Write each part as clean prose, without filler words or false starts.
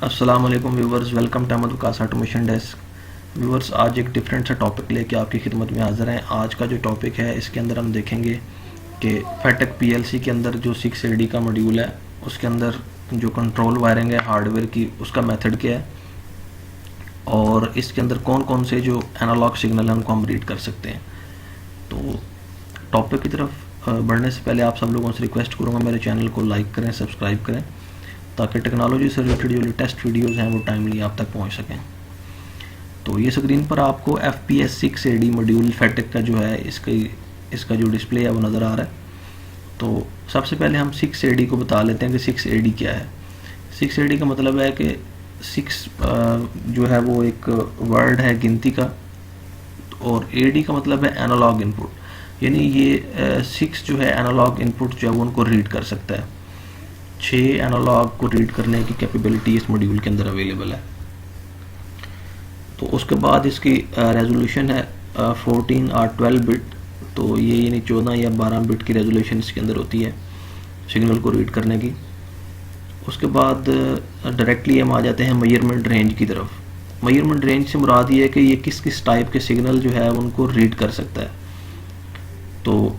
अस्सलाम वालेकुम viewers, welcome to Ahmad Waqas automation desk. Viewers, आज एक डिफरेंट सा टॉपिक लेके आपकी खिदमत में हाज़िर हैं। आज का जो टॉपिक है इसके अंदर हम देखेंगे कि फेटेक पीएलसी के अंदर जो 6AD का मॉड्यूल है उसके अंदर जो कंट्रोल वायरिंग है हार्डवेयर की, उसका मेथड क्या है और इसके अंदर कौन कौन से जो एनालॉग सिग्नल हैं उनको हम रीड कर सकते हैं। तो टॉपिक की तरफ बढ़ने से पहले आप सब लोगों से रिक्वेस्ट करूँगा मेरे चैनल को लाइक करें, सब्सक्राइब करें, ताकि टेक्नोलॉजी से रिलेटेड जो लेटेस्ट वीडियोज़ हैं वो टाइमली आप तक पहुंच सकें। तो ये स्क्रीन पर आपको FPS 6AD मॉड्यूल फेटेक का जो है इसका जो डिस्प्ले है वो नज़र आ रहा है। तो सबसे पहले हम 6AD को बता लेते हैं कि 6AD क्या है। 6AD का मतलब है कि 6 जो है वो एक वर्ड है गिनती का, और AD का मतलब है एनालॉग इनपुट, यानी ये 6 जो है एनालॉग इनपुट जो है वो उनको रीड कर सकता है। 6 एनालॉग को रीड करने की कैपेबिलिटी इस मॉड्यूल के अंदर अवेलेबल है। तो उसके बाद इसकी रेजोल्यूशन है 14 और 12 बिट, तो ये यानी 14 या 12 बिट की रेजोल्यूशन इसके अंदर होती है सिग्नल को रीड करने की। उसके बाद डायरेक्टली हम आ जाते हैं मेजरमेंट रेंज की तरफ। मेजरमेंट रेंज से मुराद ये है कि ये किस किस टाइप के सिग्नल जो है उनको रीड कर सकता है। तो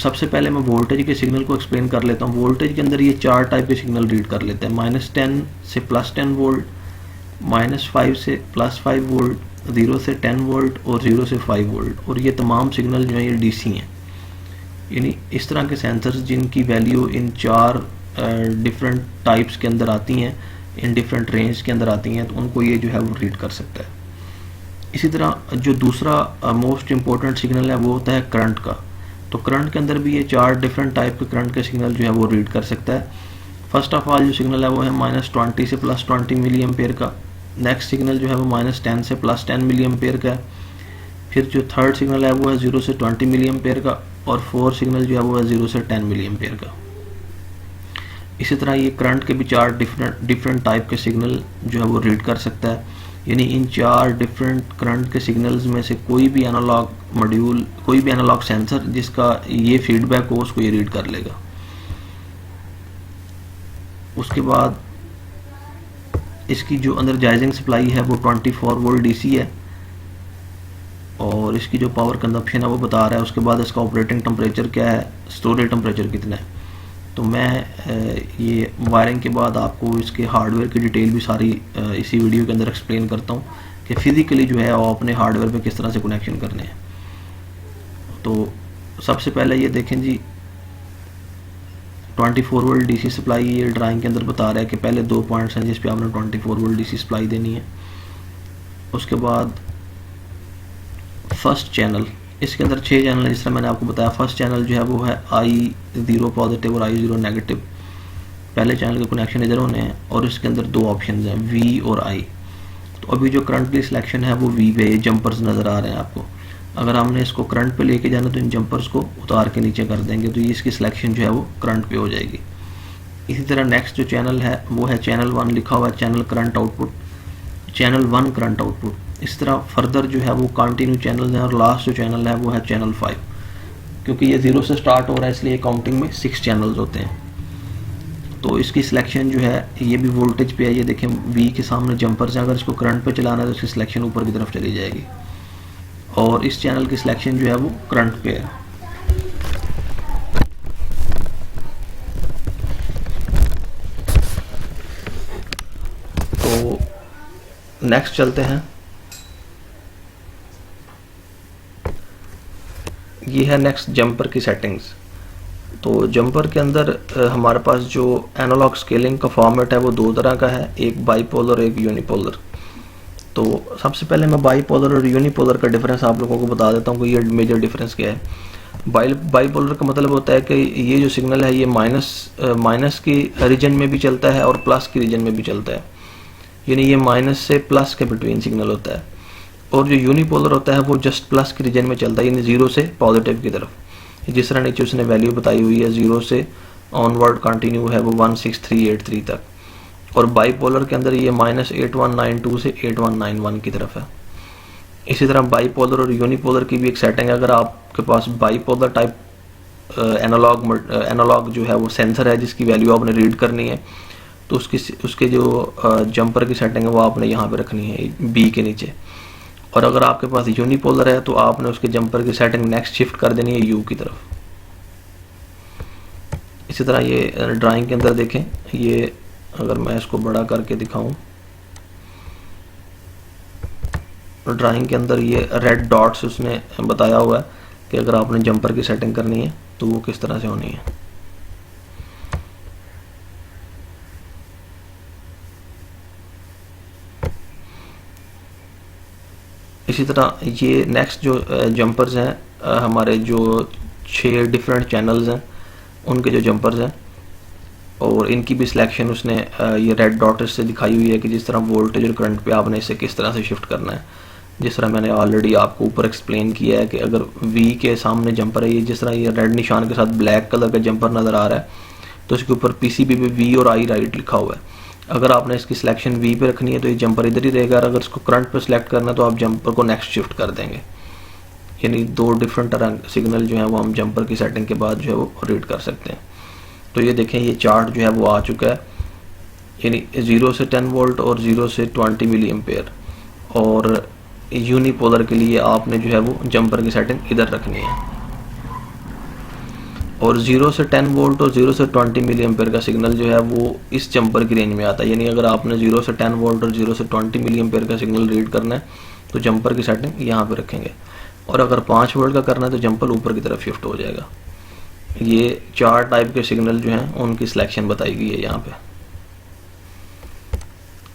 सबसे पहले मैं वोल्टेज के सिग्नल को एक्सप्लेन कर लेता हूँ। वोल्टेज के अंदर ये 4 टाइप के सिग्नल रीड कर लेते हैं, -10 से +10 वोल्ट, -5 से +5 वोल्ट, 0 से 10 वोल्ट और 0 से 5 वोल्ट। और ये तमाम सिग्नल जो है ये DC हैं, यानी इस तरह के सेंसर्स जिनकी वैल्यू इन 4 डिफरेंट टाइप्स के अंदर आती हैं, इन डिफरेंट रेंज के अंदर आती हैं, तो उनको ये जो है वो रीड कर सकता है। इसी तरह जो दूसरा मोस्ट इम्पोर्टेंट सिग्नल है वो होता है करंट का। तो करंट के अंदर भी ये 4 डिफरेंट टाइप के करंट के सिग्नल जो है वो रीड कर सकता है। फर्स्ट ऑफ ऑल जो सिग्नल है वो है -20 से +20 मिली एम्पेयर का। नेक्स्ट सिग्नल जो है वो -10 से +10 मिली एम्पेयर का है। फिर जो थर्ड सिग्नल है वो है 0 से 20 मिली एम्पेयर का, और फोर्थ सिग्नल जो है वो है 0 से 10 मिली एम्पेयर का। इसी तरह ये करंट के भी 4 डिफरेंट टाइप के सिग्नल जो है वो रीड कर सकता है, यानी इन 4 डिफरेंट करंट के सिग्नल्स में से कोई भी एनालॉग मॉड्यूल, कोई भी एनालॉग सेंसर जिसका ये फीडबैक हो उसको ये रीड कर लेगा। उसके बाद इसकी जो एनर्जाइजिंग सप्लाई है वो 24 वोल्ट DC है, और इसकी जो पावर कंजप्शन है वो बता रहा है। उसके बाद इसका ऑपरेटिंग टेम्परेचर क्या है, स्टोरेज टेम्परेचर कितना है। तो मैं ये वायरिंग के बाद आपको इसके हार्डवेयर की डिटेल भी सारी इसी वीडियो के अंदर एक्सप्लेन करता हूँ कि फिज़िकली जो है वो अपने हार्डवेयर पे किस तरह से कनेक्शन करने हैं। तो सबसे पहले ये देखें जी, 24 वोल्ट DC सप्लाई ये ड्राइंग के अंदर बता रहा है कि पहले 2 पॉइंट्स हैं जिस पे आपने 24 वोल्ट DC सप्लाई देनी है। उसके बाद फर्स्ट चैनल, इसके अंदर 6 चैनल है जिस तरह मैंने आपको बताया। फर्स्ट चैनल जो है वो है I0 पॉजिटिव और I0 नेगेटिव। पहले चैनल के कनेक्शन इधर होने हैं, और इसके अंदर 2 ऑप्शन हैं, V और I। तो अभी जो करंटली सिलेक्शन है वो V पे, ये जंपर्स नज़र आ रहे हैं आपको। अगर हमने इसको करंट पे लेके जाना तो इन जंपर्स को उतार के नीचे कर देंगे, तो ये इसकी सिलेक्शन जो है वो करंट पे हो जाएगी। इसी तरह नेक्स्ट जो चैनल है वो है चैनल 1, लिखा हुआ है channel current output, channel 1 current output. इस तरह फर्दर जो है वो कंटिन्यू चैनल हैं, और लास्ट जो चैनल है वो है चैनल 5। क्योंकि ये 0 से स्टार्ट हो रहा है इसलिए काउंटिंग में 6 चैनल्स होते हैं। तो इसकी सिलेक्शन जो है ये भी वोल्टेज पे है। ये देखें V के सामने जंपर्स हैं, अगर इसको करंट पे चलाना है तो इसकी सिलेक्शन ऊपर की तरफ चली जाएगी, और इस चैनल की सिलेक्शन जो है वो करंट पे है। तो नेक्स्ट चलते हैं, ये है नेक्स्ट जंपर की सेटिंग्स। तो जंपर के अंदर हमारे पास जो एनालॉग स्केलिंग का फॉर्मेट है वो 2 तरह का है, एक बाईपोलर, एक यूनिपोलर। तो सबसे पहले मैं बाईपोलर और यूनिपोलर का डिफरेंस आप लोगों को बता देता हूँ कि ये मेजर डिफरेंस क्या है। बाईपोलर का मतलब होता है कि ये जो सिग्नल है ये माइनस की रीजन में भी चलता है और प्लस की रीजन में भी चलता है, यानी ये माइनस से प्लस के बिटवीन सिग्नल होता है। और जो यूनिपोलर होता है वो जस्ट प्लस की रीजन में चलता है, यानी 0 से पॉजिटिव की तरफ। जिस तरह नीचे उसने वैल्यू बताई हुई है, 0 से ऑनवर्ड कंटिन्यू है वो 16383 तक। और बाईपोलर के अंदर ये -8192 से 8191 की तरफ है। इसी तरह बाईपोलर और यूनिपोलर की भी एक सेटिंग है। अगर आपके पास बाईपोलर टाइप एनालॉग जो है वो सेंसर है जिसकी वैल्यू आपने रीड करनी है, तो उसके जो जंपर की सेटिंग है वो आपने यहाँ पे रखनी है बी के नीचे। और अगर आपके पास यूनिपोलर है तो आपने उसके जंपर की सेटिंग नेक्स्ट शिफ्ट कर देनी है यू की तरफ। इसी तरह ये ड्राइंग के अंदर देखें, ये अगर मैं इसको बड़ा करके दिखाऊं, ड्राइंग के अंदर ये रेड डॉट्स उसने बताया हुआ है कि अगर आपने जंपर की सेटिंग करनी है तो वो किस तरह से होनी है। इसी तरह ये नेक्स्ट जो जंपर्स हैं हमारे जो 6 डिफरेंट चैनल्स हैं उनके जो जंपर्स हैं, और इनकी भी सिलेक्शन उसने ये रेड डॉट से दिखाई हुई है कि जिस तरह वोल्टेज और करंट पे आपने इसे किस तरह से शिफ्ट करना है। जिस तरह मैंने ऑलरेडी आपको ऊपर एक्सप्लेन किया है कि अगर वी के सामने जंपर है, ये जिस तरह ये रेड निशान के साथ ब्लैक कलर का जंपर नज़र आ रहा है तो इसके ऊपर पीसीबी पे वी और आई राइट लिखा हुआ है। अगर आपने इसकी सिलेक्शन वी पे रखनी है तो ये जंपर इधर ही रहेगा, और अगर इसको करंट पे सिलेक्ट करना है तो आप जंपर को नेक्स्ट शिफ्ट कर देंगे। यानी 2 डिफरेंट तरह सिग्नल जो है वो हम जंपर की सेटिंग के बाद जो है वो रीड कर सकते हैं। तो ये देखें, ये चार्ट जो है वो आ चुका है, यानी 0 से 10 वोल्ट और 0 से 20 मिली एम्पेयर। और यूनिपोलर के लिए आपने जो है वो जंपर की सेटिंग इधर रखनी है। और 0 से 10 वोल्ट और 0 से 20 मिली एम्पेयर का सिग्नल जो है वो इस जंपर की रेंज में आता है। यानी अगर आपने 0 से 10 वोल्ट और 0 से 20 मिली एम्पेयर का सिग्नल रीड करना है तो जंपर की सेटिंग यहाँ पे रखेंगे, और अगर 5 वोल्ट का करना है तो जंपर ऊपर की तरफ शिफ्ट हो जाएगा। ये 4 टाइप के सिग्नल जो हैं उनकी सिलेक्शन बताई गई है यहाँ पे।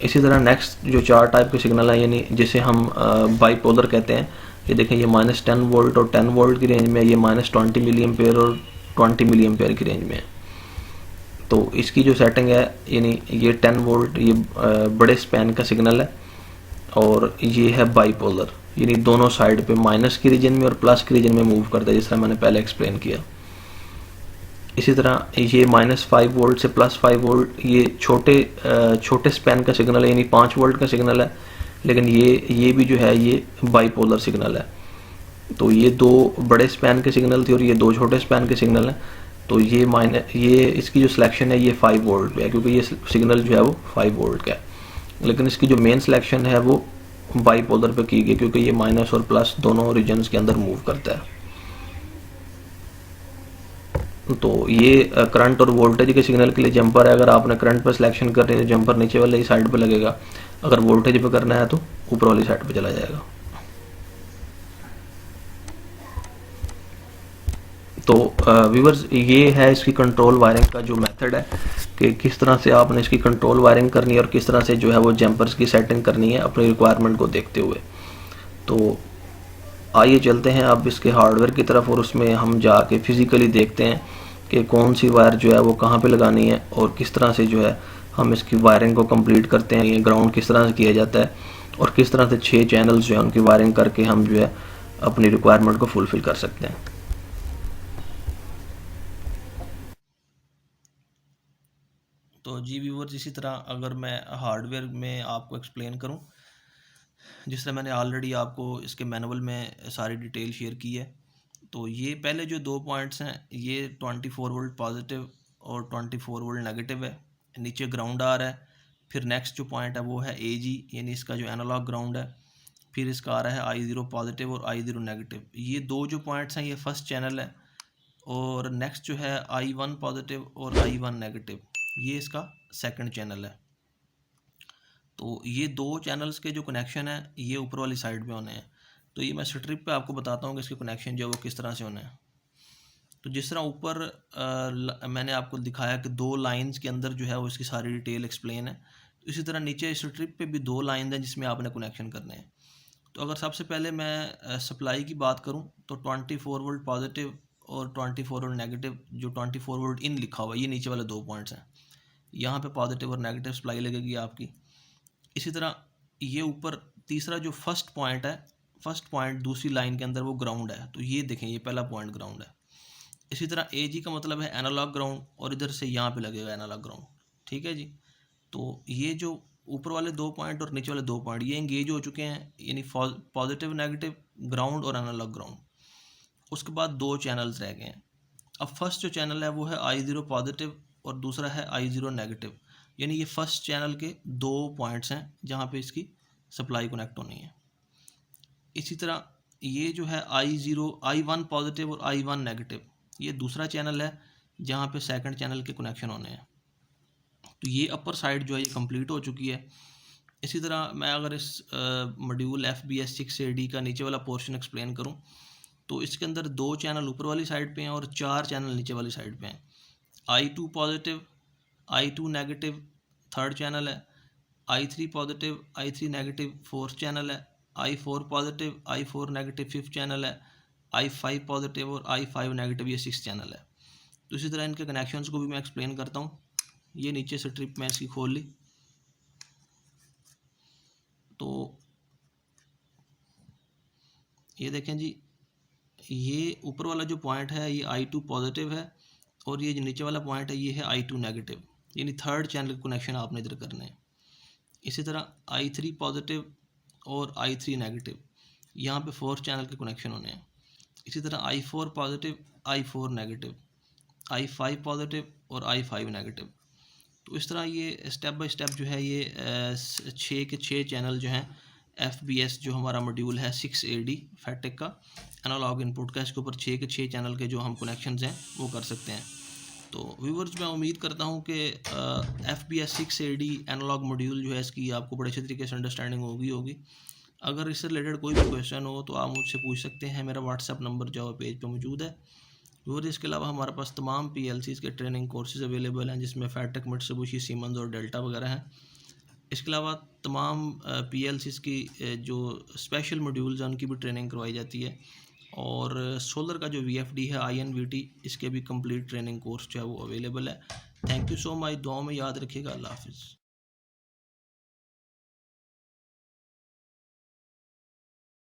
इसी तरह नेक्स्ट जो 4 टाइप के सिग्नल है, यानी जिसे हम बाईपोलर कहते हैं, ये देखें, ये -10 वोल्ट और 10 वोल्ट की रेंज में, ये -20 मिली एम्पेयर और 20 मिली एम्पेयर की रेंज में है। तो इसकी जो सेटिंग है, यानी ये 10 वोल्ट ये बड़े स्पैन का सिग्नल है, और ये है बाईपोलर, यानी दोनों साइड पे माइनस की रीजन में और प्लस की रीजन में मूव करता है, जिस तरह मैंने पहले एक्सप्लेन किया। इसी तरह ये -5 वोल्ट से +5 वोल्ट ये छोटे स्पैन का सिग्नल है, यानी 5 वोल्ट का सिग्नल है, लेकिन ये भी जो है ये बाईपोलर सिग्नल है। तो ये 2 बड़े स्पैन के सिग्नल थे और ये 2 छोटे स्पैन के सिग्नल हैं। तो ये इसकी जो सिलेक्शन है ये 5 वोल्ट पे है, क्योंकि ये सिग्नल जो है वो 5 वोल्ट का है। लेकिन इसकी जो मेन सिलेक्शन है वो बाईपोलर पे की गई, क्योंकि ये माइनस और प्लस दोनों रीजन्स के अंदर मूव करता है। तो ये करंट और वोल्टेज के सिग्नल के लिए जंपर है। अगर आपने करंट पर सिलेक्शन करनी है तो जंपर नीचे वाली साइड पे लगेगा, अगर वोल्टेज पे करना है तो ऊपर वाली साइड पे चला जाएगा। तो व्यूअर्स, ये है इसकी कंट्रोल वायरिंग का जो मेथड है कि किस तरह से आपने इसकी कंट्रोल वायरिंग करनी है और किस तरह से जो है वो जंपर्स की सेटिंग करनी है अपनी रिक्वायरमेंट को देखते हुए। तो आइए चलते हैं अब इसके हार्डवेयर की तरफ, और उसमें हम जाके फिजिकली देखते हैं कि कौन सी वायर जो है वो कहाँ पे लगानी है और किस तरह से जो है हम इसकी वायरिंग को कंप्लीट करते हैं। ये ग्राउंड किस तरह से किया जाता है और किस तरह से 6 चैनल्स जो है उनकी वायरिंग करके हम जो है अपनी रिक्वायरमेंट को फुलफिल कर सकते हैं। तो जी व्यूअर्स, इसी तरह अगर मैं हार्डवेयर में आपको एक्सप्लेन करूं, जिस तरह मैंने ऑलरेडी आपको इसके मैनुअल में सारी डिटेल शेयर की है, तो ये पहले जो 2 पॉइंट्स हैं ये 24 वोल्ट पॉजिटिव और 24 वोल्ट नेगेटिव है, नीचे ग्राउंड आ रहा है। फिर नेक्स्ट जो पॉइंट है वो है AG, यानी इसका जो एनालॉग ग्राउंड है। फिर इसका आ रहा है I0 पॉजिटिव और I0 नेगेटिव। ये 2 जो पॉइंट्स हैं ये फर्स्ट चैनल है, और नेक्स्ट जो है I1 पॉजिटिव और I1 नेगेटिव, ये इसका सेकंड चैनल है। तो ये 2 चैनल्स के जो कनेक्शन है ये ऊपर वाली साइड पे होने हैं। तो ये मैं स्ट्रिप पे आपको बताता हूँ कि इसके कनेक्शन जो है वो किस तरह से होने हैं। तो जिस तरह ऊपर मैंने आपको दिखाया कि 2 लाइंस के अंदर जो है वो इसकी सारी डिटेल एक्सप्लेन है, तो इसी तरह नीचे स्ट्रिप पे भी 2 लाइन हैं जिसमें आपने कनेक्शन करने हैं। तो अगर सबसे पहले मैं सप्लाई की बात करूं तो 24 वोल्ट पॉजिटिव और 24 वोल्ट नेगेटिव, जो 24 वोल्ट इन लिखा हुआ है ये नीचे वाले 2 पॉइंट्स हैं, यहाँ पे पॉजिटिव और नेगेटिव सप्लाई लगेगी आपकी। इसी तरह ये ऊपर तीसरा जो फर्स्ट पॉइंट दूसरी लाइन के अंदर वो ग्राउंड है, तो ये देखें ये पहला पॉइंट ग्राउंड है। इसी तरह AG का मतलब है एनालॉग ग्राउंड, और इधर से यहाँ पे लगेगा एनालॉग ग्राउंड। ठीक है जी। तो ये जो ऊपर वाले 2 पॉइंट और नीचे वाले 2 पॉइंट ये एंगेज हो चुके हैं, यानी पॉजिटिव नेगेटिव ग्राउंड और एनालॉग ग्राउंड। उसके बाद 2 चैनल्स रह गए हैं। अब फर्स्ट जो चैनल है वो है I0 पॉजिटिव और दूसरा है I0 नेगेटिव। यानी ये फर्स्ट चैनल के 2 पॉइंट्स हैं जहाँ पे इसकी सप्लाई कनेक्ट होनी है। इसी तरह ये जो है I0 I1 पॉजिटिव और I1 नेगेटिव, ये दूसरा चैनल है जहाँ पे सेकंड चैनल के कनेक्शन होने हैं। तो ये अपर साइड जो है ये कंप्लीट हो चुकी है। इसी तरह मैं अगर इस मॉड्यूल FBS 6AD का नीचे वाला पोर्शन एक्सप्लेन करूं तो इसके अंदर 2 चैनल ऊपर वाली साइड पे हैं और 4 चैनल नीचे वाली साइड पे हैं। I2 positive, I2 negative third channel है, I3 positive, I3 negative fourth channel है, I4 positive, I4 negative fifth channel है, I5 पॉजिटिव और I5 नेगेटिव ये सिक्स चैनल है। तो इसी तरह इनके कनेक्शंस को भी मैं एक्सप्लेन करता हूँ। ये नीचे से स्ट्रिप मैं इसकी खोल ली, तो ये देखें जी, ये ऊपर वाला जो पॉइंट है ये I2 पॉजिटिव है और ये जो नीचे वाला पॉइंट है ये है I2 नेगेटिव, यानी थर्ड चैनल के कनेक्शन आपने इधर करने हैं। इसी तरह I3 पॉजिटिव और I3 नेगेटिव, यहाँ पे फोर्थ चैनल के कनेक्शन होने हैं। इसी तरह I4 positive, I4 negative, I5 positive और I5 नेगेटिव। तो इस तरह ये स्टेप बाय स्टेप जो है ये 6 के 6 चैनल जो हैं FBS जो हमारा मॉड्यूल है 6AD फैटेक का एनालॉग इनपुट का, इसके ऊपर 6 के 6 चैनल के जो हम कनेक्शंस हैं वो कर सकते हैं। तो व्यूवर्स मैं उम्मीद करता हूँ कि FBS 6AD एनालॉग मॉड्यूल जो है इसकी आपको बड़े अच्छे तरीके से अंडरस्टैंडिंग होगी। अगर इससे रिलेटेड कोई भी क्वेश्चन हो तो आप मुझसे पूछ सकते हैं। मेरा व्हाट्सएप नंबर जो है पेज पे मौजूद है। और इसके अलावा हमारे पास तमाम PLCs के ट्रेनिंग कोर्सेज अवेलेबल हैं जिसमें फैटेक, मित्सुबिशी, सीमेंस और डेल्टा वगैरह हैं। इसके अलावा तमाम PLCs की जो स्पेशल मॉड्यूल्स हैं उनकी भी ट्रेनिंग करवाई जाती है। और सोलर का जो VFD है INVT, इसके भी कंप्लीट ट्रेनिंग कोर्स जो है वो अवेलेबल है। Thank you so much. दुआ में याद रखिएगा। अल्लाह हाफिज़।